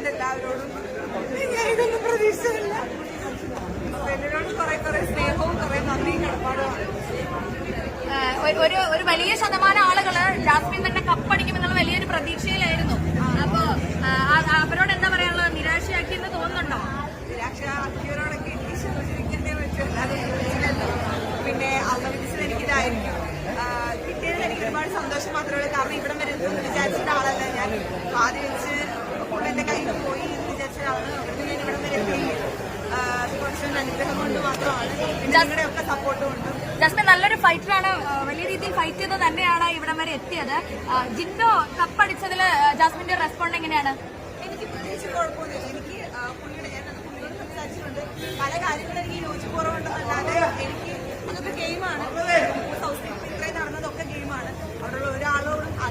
Husband എല്ലാവരോടും ഇതൊന്നും പ്രതീക്ഷിച്ചില്ല. ഹസ്ബൻഡിനോട് കുറെ സ്നേഹവും കുറെ നന്ദിയും കടപ്പാടുമാണ്. ഒരു വലിയ ശതമാനം ആളുകള് ജാസ്മിൻ തന്നെ കപ്പടിക്കുമെന്നുള്ള വലിയൊരു പ്രതീക്ഷയിലായിരുന്നു. അപ്പോ അവരോട് എന്താ പറയാനുള്ളത്? നിരാശയാക്കിയെന്ന് തോന്നുന്നുണ്ടോ? നിരാശയാക്കിയവരോടൊക്കെ എനിക്ക് ചോദിച്ചിരിക്കേണ്ടേ പറ്റുമല്ലാതെ പിന്നെ അവതരിച്ചത് എനിക്കിതായിരിക്കും. കിട്ടിയതിൽ എനിക്ക് ഒരുപാട് സന്തോഷം മാത്രമേ ഉള്ളൂ. കാരണം ഇവിടം വരെ എത്തുമെന്ന് വിചാരിച്ചിട്ട ആളല്ല ഞാൻ. ആദ്യം വെച്ച് എന്റെ കയ്യിൽ പോയി എന്ന് വിചാരിച്ച ആളാണ്. അവർക്ക് ഞാൻ ഇവിടം വരെ എത്തി കുറച്ചൊരു അനുഗ്രഹം കൊണ്ട് മാത്രമാണ്, ഞങ്ങളുടെ ഒക്കെ സപ്പോർട്ട് കൊണ്ട്. ജാസ്മിൻ നല്ലൊരു ഫൈറ്ററാണ്, വലിയ രീതിയിൽ ഫൈറ്റ് ചെയ്ത് തന്നെയാണ് ഇവിടം വരെ എത്തിയത്. ജിൻഡോ കപ്പടിച്ചതിൽ ജാസ്മിന്റെ റെസ്പോണ്ട് എങ്ങനെയാണ്? എനിക്ക് പ്രത്യേകിച്ച് കുഴപ്പമൊന്നുമില്ല. എനിക്ക് പുള്ളിയോട് സംസാരിച്ചിട്ടുണ്ട്. പല കാര്യങ്ങളും എനിക്ക് യോജിപ്പുറവുണ്ടെന്നല്ലാതെ എനിക്ക് അതൊക്കെ ഗെയിമാണ്. സൗത്ത് ഇത്രയും നടന്നതൊക്കെ ഗെയിമാണ്. അവിടെയുള്ള ഒരാളോടും